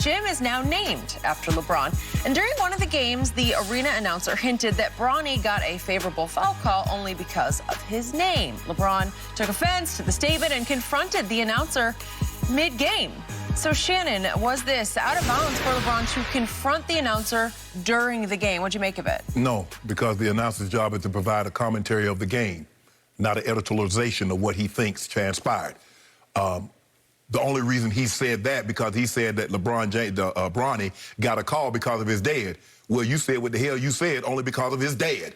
gym is now named after LeBron. And during one of the games, the arena announcer hinted that Bronny got a favorable foul call only because of his name. LeBron took offense to the statement and confronted the announcer mid-game. So, Shannon, was this out of bounds for LeBron to confront the announcer during the game? What'd you make of it? No, because the announcer's job is to provide a commentary of the game, not an editorialization of what he thinks transpired. The only reason he said that because he said that Bronny got a call because of his dad. Well, you said what the hell you said only because of his dad.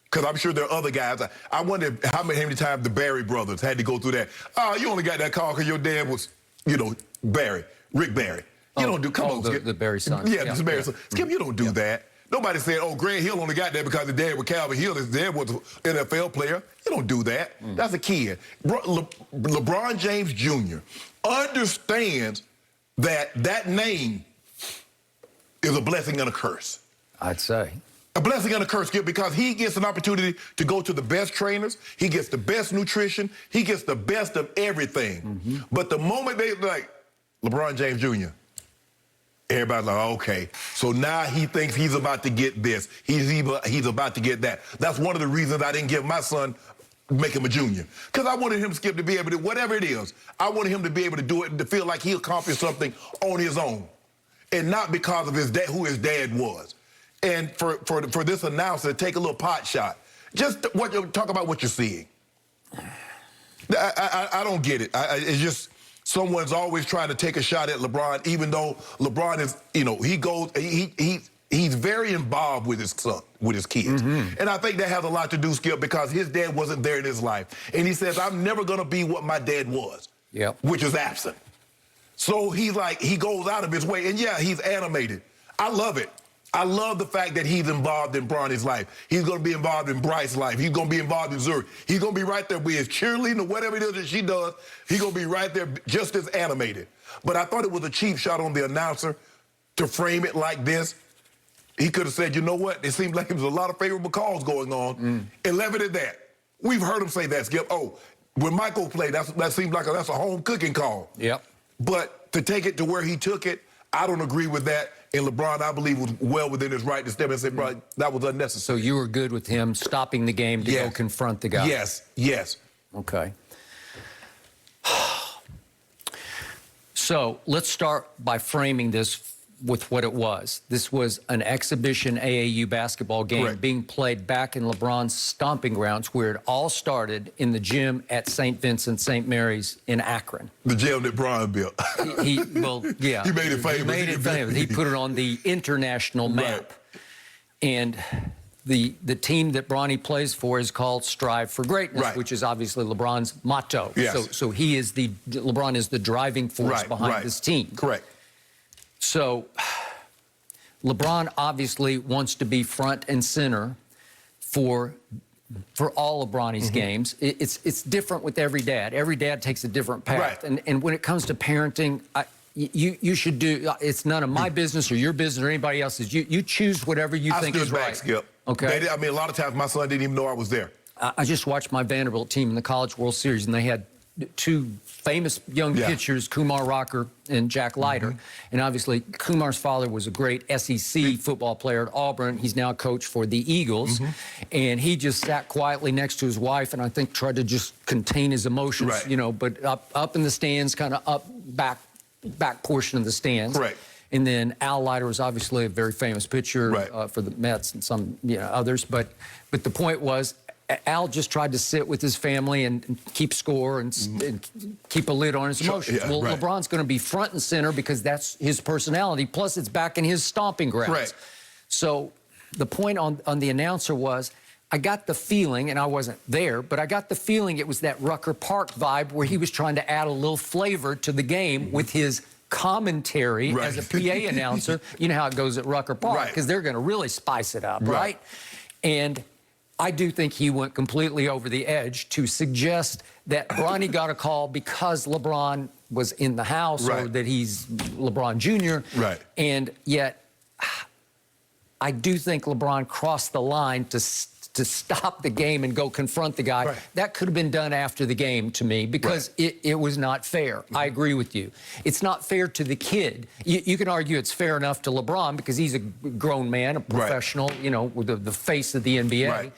Because I'm sure there are other guys. I wonder how many times the Barry brothers had to go through that. Oh, you only got that call because your dad was, you know, Rick Barry. You don't do, come on, Skip. The Barry son. Yeah, the Barry son. Skip, you don't do that. Nobody said, oh, Grant Hill only got that because his dad was Calvin Hill. His dad was an NFL player. You don't do that. That's a kid. LeBron James Jr. understands that that name is a blessing and a curse. I'd say. A blessing and a curse, Skip, because he gets an opportunity to go to the best trainers. He gets the best nutrition. He gets the best of everything. But the moment they like, LeBron James Jr., everybody's like, okay. So now he thinks he's about to get this. He's about to get that. That's one of the reasons I didn't give my son, make him a junior. Because I wanted him, Skip, to be able to, whatever it is, I wanted him to be able to do it and to feel like he accomplished something on his own. And not because of his dad, who his dad was. And for this announcer to take a little pot shot, just talk about what you're seeing. I don't get it. It's just someone's always trying to take a shot at LeBron, even though LeBron is, you know, he's very involved with his son, with his kids. And I think that has a lot to do, Skip, because his dad wasn't there in his life. And he says, I'm never going to be what my dad was, which is absent. So he's like, he goes out of his way. And yeah, he's animated. I love it. I love the fact that he's involved in Bronny's life. He's going to be involved in Bryce's life. He's going to be involved in Zurich. He's going to be right there with his cheerleading or whatever it is that she does. He's going to be right there just as animated. But I thought it was a cheap shot on the announcer to frame it like this. He could have said, you know what? It seemed like there was a lot of favorable calls going on and left it at that. We've heard him say that, Skip. Oh, when Michael played, that seemed like that's a home cooking call. But to take it to where he took it, I don't agree with that. And LeBron, I believe, was well within his right to step in and say, bro, that was unnecessary. So you were good with him stopping the game to go confront the guy? Yes. Okay. So let's start by framing this with what it was. This was an exhibition AAU basketball game being played back in LeBron's stomping grounds, where it all started in the gym at St. Vincent St. Mary's in Akron. The gym that Bron built. He made it famous. He made it famous. He put it on the international map. And the team that Bronny plays for is called Strive for Greatness, which is obviously LeBron's motto. So LeBron is the driving force behind this team. So LeBron obviously wants to be front and center for all of Bronny's games. It's different with every dad. Every dad takes a different path. And when it comes to parenting, you should do, it's none of my business or your business or anybody else's. You choose whatever you think is right. Skip. Okay. I mean, a lot of times my son didn't even know I was there. I just watched my Vanderbilt team in the College World Series, and they had two famous young pitchers, Kumar Rocker and Jack Leiter. And obviously, Kumar's father was a great SEC football player at Auburn. He's now a coach for the Eagles. And he just sat quietly next to his wife and I think tried to just contain his emotions, you know, but up in the stands, kind of up back portion of the stands. And then Al Leiter was obviously a very famous pitcher for the Mets and some others. But the point was, Al just tried to sit with his family and keep score and keep a lid on his emotions. Well, LeBron's going to be front and center because that's his personality. Plus, it's back in his stomping grounds. So the point on the announcer was, I got the feeling, and I wasn't there, but I got the feeling it was that Rucker Park vibe where he was trying to add a little flavor to the game with his commentary as a PA announcer. You know how it goes at Rucker Park, because they're going to really spice it up, right? And I do think he went completely over the edge to suggest that Bronny got a call because LeBron was in the house or that he's LeBron Jr. And yet, I do think LeBron crossed the line to stop the game and go confront the guy. Right. That could have been done after the game to me because it was not fair. I agree with you. It's not fair to the kid. You can argue it's fair enough to LeBron because he's a grown man, a professional, you know, with the face of the NBA. Right.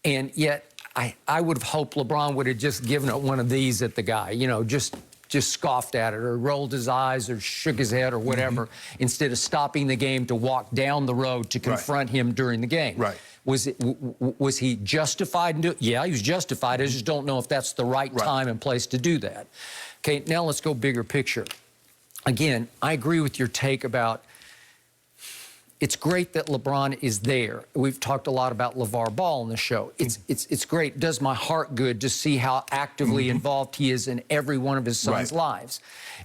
And yet I would have hoped LeBron would have just given it one of these at the guy, you know, just scoffed at it or rolled his eyes or shook his head or whatever, instead of stopping the game to walk down the road to confront him during the game. Right. Was he justified in doing it? Yeah, he was justified. I just don't know if that's the right time and place to do that. Okay, now let's go bigger picture. Again, I agree with your take about it's great that LeBron is there. We've talked a lot about LeVar Ball on the show. It's great. It does my heart good to see how actively involved he is in every one of his sons' lives.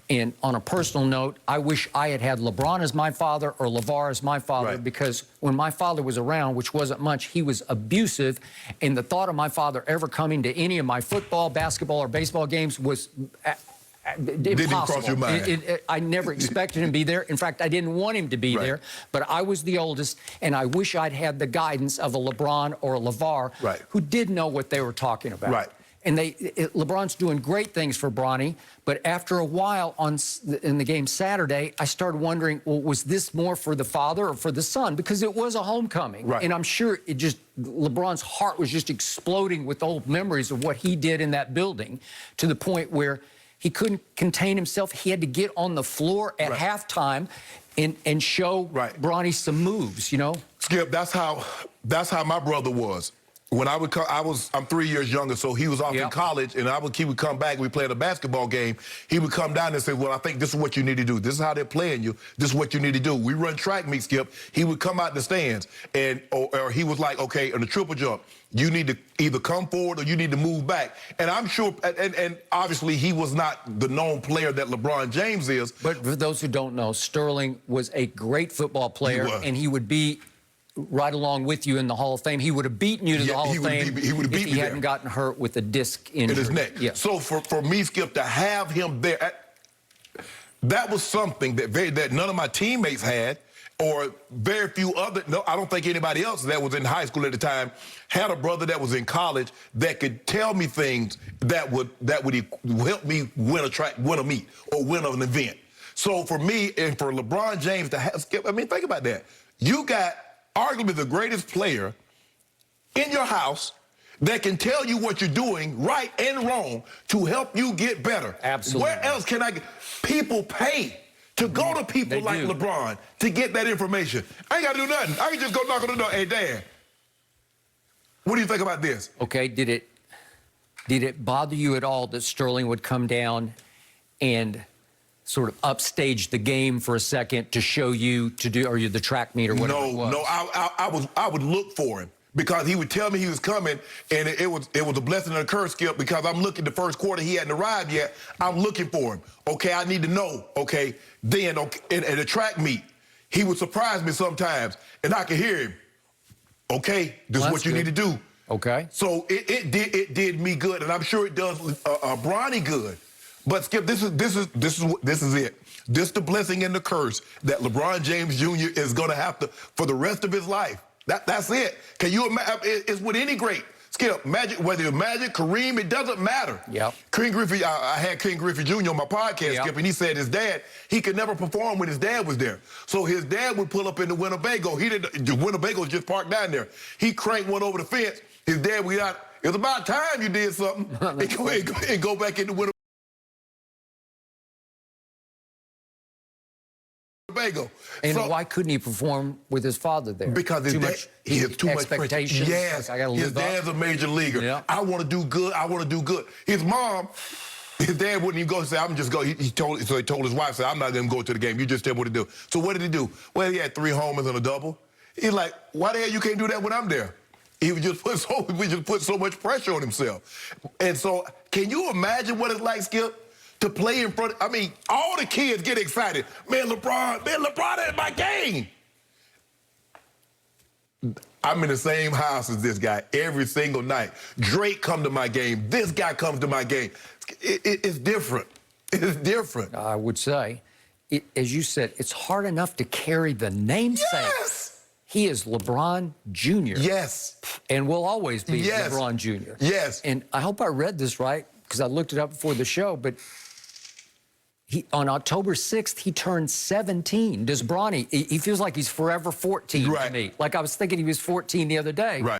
And on a personal note, I wish I had had LeBron as my father or LeVar as my father because when my father was around, which wasn't much, he was abusive. And the thought of my father ever coming to any of my football, basketball, or baseball games was Didn't cross your mind. I never expected him to be there. In fact, I didn't want him to be there. But I was the oldest, and I wish I'd had the guidance of a LeBron or a LeVar who did know what they were talking about. And LeBron's doing great things for Bronny, but after a while in the game Saturday, I started wondering, well, was this more for the father or for the son? Because it was a homecoming. And I'm sure LeBron's heart was just exploding with old memories of what he did in that building to the point where he couldn't contain himself. He had to get on the floor at halftime and show Bronny some moves, you know? Skip, that's how my brother was. When I would come, I'm 3 years younger, so he was off in college, and he would come back, we played a basketball game. He would come down and say, well, I think this is what you need to do. This is how they're playing you. This is what you need to do. We run track meet, Skip. He would come out the stands, and or he was like, okay, on the triple jump, you need to either come forward or you need to move back. And I'm sure, and obviously he was not the known player that LeBron James is. But for those who don't know, Sterling was a great football player, and he would be right along with you in the Hall of Fame. He would have beaten you to the Hall of Fame if he hadn't gotten hurt with a disc injury. In his neck. So for me, Skip, to have him there, that was something that none of my teammates had, or very few other, I don't think anybody else that was in high school at the time had a brother that was in college that could tell me things that would help me win a meet or win an event. So for me and for LeBron James to have Skip, I mean, think about that. You got arguably the greatest player in your house that can tell you what you're doing right and wrong to help you get better. Absolutely. Where else can people pay to go to people like LeBron to get that information? I ain't got to do nothing. I can just go knock on the door. Hey, Dad, what do you think about this? Okay, did it bother you at all that Sterling would come down and sort of upstage the game for a second to show you to do, or the track meet or whatever it was? No, I would look for him because he would tell me he was coming, and it was a blessing and a curse, Skip, because I'm looking the first quarter, he hadn't arrived yet. I'm looking for him. Okay, I need to know. Okay, then at a track meet, he would surprise me sometimes, and I could hear him. Okay, this is what you need to do. Okay. So it did me good, and I'm sure it does Bronny good. But Skip, this is it. This is the blessing and the curse that LeBron James Jr. is going to have to for the rest of his life. That's it. Can you imagine? It's with any great. Skip, Magic, whether it's Magic, Kareem, it doesn't matter. King Griffey, I had King Griffey Jr. on my podcast, Skip, and he said his dad, he could never perform when his dad was there. So his dad would pull up into Winnebago. Winnebago was just parked down there. He cranked one over the fence. His dad would get out. It was about time you did something. and go back into Winnebago. And why couldn't he perform with his father there? Because he has too much expectations. Yes, like, his dad's a major leaguer. I want to do good. I want to do good. His mom, his dad wouldn't even go and say, "I'm just going." He told his wife, "I'm not going to go to the game. You just tell me what to do." So what did he do? Well, he had 3 homers and a double. He's like, "Why the hell you can't do that when I'm there?" He would just put so much pressure on himself. And so, can you imagine what it's like, Skip? To play in front of, I mean, all the kids get excited. Man, LeBron at my game. I'm in the same house as this guy every single night. Drake come to my game. This guy comes to my game. It's different. It's different. I would say, as you said, it's hard enough to carry the namesake. Yes. He is LeBron Jr. Yes. And will always be Yes. LeBron Jr. Yes. And I hope I read this right, because I looked it up before the show, but on October 6th, he turned 17. Does Bronny, he feels like he's forever 14 to Right. me. Like I was thinking he was 14 the other day. Right.